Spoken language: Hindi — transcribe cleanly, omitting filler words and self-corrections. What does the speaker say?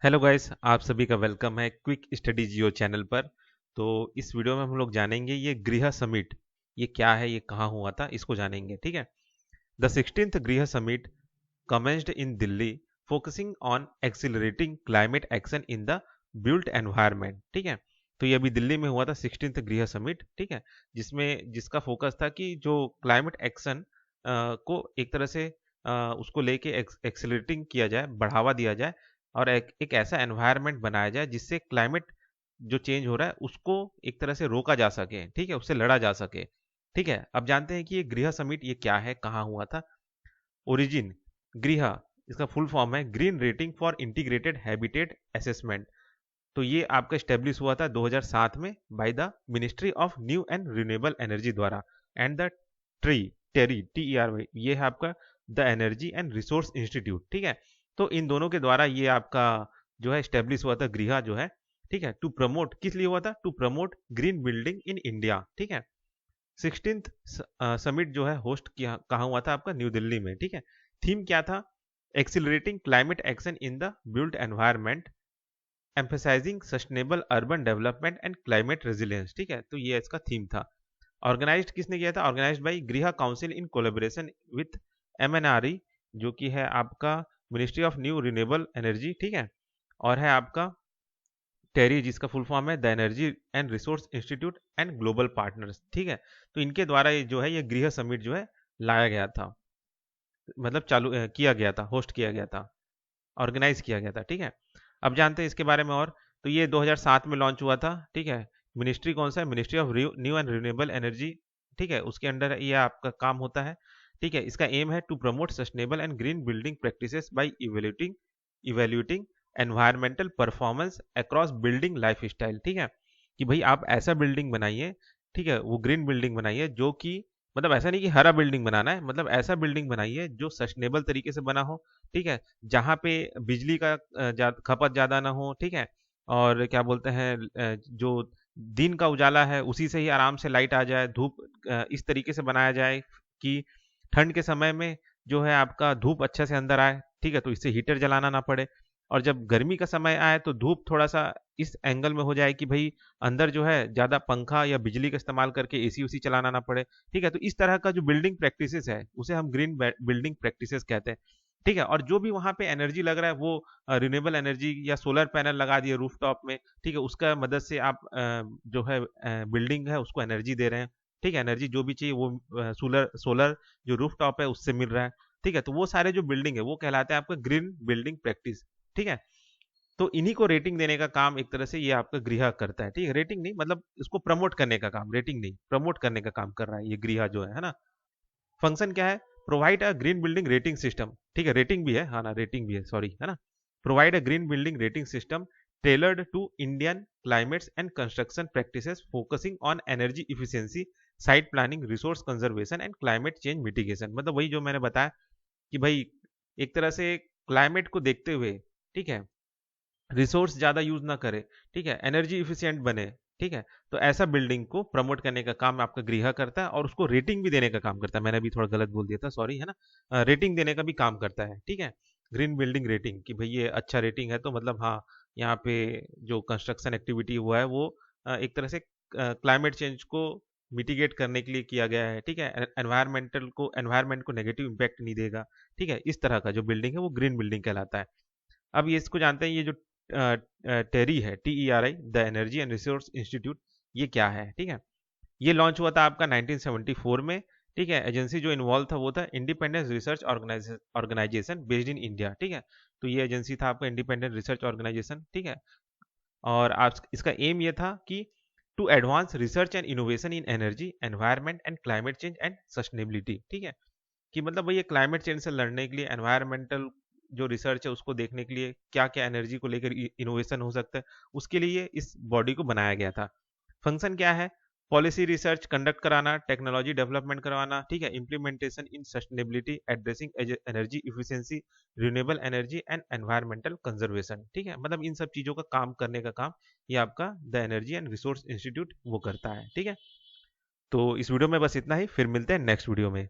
हेलो गाइस, आप सभी का वेलकम है क्विक स्टडी जियो चैनल पर। तो इस वीडियो में हम लोग जानेंगे ये गृह समिट, ये क्या है, ये कहाँ हुआ था, इसको जानेंगे। ठीक है। द 16th गृह summit commenced in Delhi, focusing on accelerating climate action in the built environment। ठीक है। तो ये अभी दिल्ली में हुआ था 16th गृह समिट। ठीक है। जिसका फोकस था कि जो क्लाइमेट एक्शन को एक तरह से उसको लेके एक्सिलरेटिंग किया जाए, बढ़ावा दिया जाए, और एक ऐसा एनवायरनमेंट बनाया जाए जिससे क्लाइमेट जो चेंज हो रहा है उसको एक तरह से रोका जा सके। ठीक है, उससे लड़ा जा सके। ठीक है। अब जानते हैं कि ये गृह समिट ये क्या है, कहाँ हुआ था। ओरिजिन, गृह, इसका फुल फॉर्म है green rating for integrated habitat assessment. तो ये आपका स्टेब्लिश हुआ था 2007 में by the ministry of new and renewable energy द्वारा। And the TERI TERI TERY, ये है आपका the energy and resource institute. ठीक है। तो इन दोनों के द्वारा ये आपका जो है स्टेब्लिश हुआ था गृह जो है। ठीक है। टू प्रमोट, किस लिए हुआ था? To promote green building in India. ठीक है। 16th समिट जो है होस्ट किया कहाँ हुआ था? आपका न्यू दिल्ली में। ठीक है। थीम क्या था? Accelerating climate action in the built environment, emphasizing sustainable urban development and climate resilience. ठीक है। तो ये इसका थीम था। ऑर्गेनाइज्ड किसने किया था? ऑर्गेनाइज्ड बाई गृह council in collaboration with MNRE, जो कि है आपका ministry of new renewable energy. ठीक है। और है आपका टेरी, जिसका फुल फॉर्म है the energy and resource institute and global partners. ठीक है। तो इनके द्वारा ये जो है ये गृह समिट जो है लाया गया था, मतलब चालू किया गया था, होस्ट किया गया था, ऑर्गेनाइज किया गया था। ठीक है। अब जानते हैं इसके बारे में और। तो ये 2007 में लॉन्च हुआ था। ठीक है। मिनिस्ट्री कौन सा है? Ministry of new and renewable energy. ठीक है, उसके अंडर ये आपका काम होता है। ठीक है। इसका एम है to promote sustainable and green building practices by evaluating environmental performance across building life style. ठीक है। कि भाई आप ऐसा बिल्डिंग बनाइए, ठीक है, वो ग्रीन बिल्डिंग बनाइए जो कि, मतलब ऐसा नहीं कि हरा बिल्डिंग बनाना है, मतलब ऐसा बिल्डिंग बनाइए जो सस्टेनेबल तरीके से बना हो। ठीक है। जहाँ पे बिजली का खपत ज़्यादा ना हो। ठीक है। और क्या बोलते हैं, जो दिन का उजाला है उसी से ही आराम से लाइट आ जाए, धूप इस तरीके से बनाया जाए कि ठंड के समय में जो है आपका धूप अच्छे से अंदर आए। ठीक है। तो इससे हीटर जलाना ना पड़े। और जब गर्मी का समय आए तो धूप थोड़ा सा इस एंगल में हो जाए कि भाई अंदर जो है ज़्यादा पंखा या बिजली का इस्तेमाल करके एसी उसी चलाना ना पड़े। ठीक है। तो इस तरह का जो बिल्डिंग प्रैक्टिसेस है उसे हम ग्रीन बिल्डिंग प्रैक्टिसेस कहते हैं। ठीक है। और जो भी वहाँ पे एनर्जी लग रहा है वो रिन्यूएबल एनर्जी या सोलर पैनल लगा दिए रूफटॉप में। ठीक है। उसका मदद से आप जो है बिल्डिंग है उसको एनर्जी दे रहे हैं। ठीक है। एनर्जी जो भी चाहिए वो सोलर सोलर जो रूफटॉप है उससे मिल रहा है। ठीक है। तो वो सारे जो बिल्डिंग है वो कहलाते हैं आपका ग्रीन बिल्डिंग प्रैक्टिस। ठीक है। तो इन्हीं को रेटिंग देने का काम एक तरह से ये आपका गृह करता है। ठीक है। रेटिंग नहीं, मतलब इसको प्रमोट करने का काम, रेटिंग नहीं, प्रमोट करने का काम कर रहा है ये गृह जो है ना। फंक्शन क्या है? Provide a green building rating system. ठीक है, रेटिंग भी है, हाँ ना, रेटिंग भी है, सॉरी, है ना। Provide a green building rating system tailored to Indian climates and construction practices focusing on energy efficiency, site planning, resource conservation and climate change mitigation. मतलब वही जो मैंने बताया कि भाई एक तरह से क्लाइमेट को देखते हुए, ठीक है, रिसोर्स ज़्यादा यूज ना करे, ठीक है, एनर्जी इफिशियंट बने। ठीक है। तो ऐसा बिल्डिंग को प्रमोट करने का काम आपका गृह करता है और उसको रेटिंग भी देने का काम करता है। मैंने अभी थोड़ा गलत बोल दिया था, सॉरी, है ना। रेटिंग देने का भी काम करता है। ठीक है। ग्रीन बिल्डिंग रेटिंग कि भाई ये अच्छा रेटिंग है तो मतलब हाँ, यहाँ पे जो कंस्ट्रक्शन एक्टिविटी हुआ है वो एक तरह से क्लाइमेट चेंज को मिटिगेट करने के लिए किया गया है। ठीक है। एनवायरमेंट को नेगेटिव इम्पैक्ट नहीं देगा। ठीक है। इस तरह का जो बिल्डिंग है वो ग्रीन बिल्डिंग कहलाता है। अब ये इसको जानते हैं, ये जो टेरी है, TERI, the energy and resource institute, ये क्या है? ठीक है। ये लॉन्च हुआ था आपका 1974 में। ठीक है। एजेंसी जो इन्वॉल्व था वो था independence research organisation based in India. ठीक है। तो ये एजेंसी था आपका इंडिपेंडेंट रिसर्च ऑर्गेनाइजेशन। ठीक है। और आप इसका एम ये था कि to advance research and innovation in energy, environment and climate change and sustainability. ठीक है। कि मतलब भई ये क्लाइमेट चेंज से लड़ने के लिए एनवायरमेंटल जो रिसर्च है उसको देखने के लिए क्या क्या एनर्जी को लेकर इनोवेशन हो सकता है, उसके लिए इस बॉडी को बनाया गया था। फंक्शन क्या है? पॉलिसी रिसर्च कंडक्ट कराना, टेक्नोलॉजी डेवलपमेंट करवाना। ठीक है। Implementation in sustainability, addressing energy efficiency, renewable energy and environmental conservation. ठीक है। मतलब इन सब चीज़ों का काम करने का काम ये आपका the energy and resource institute वो करता है। ठीक है। तो इस वीडियो में बस इतना ही, फिर मिलते हैं नेक्स्ट वीडियो में।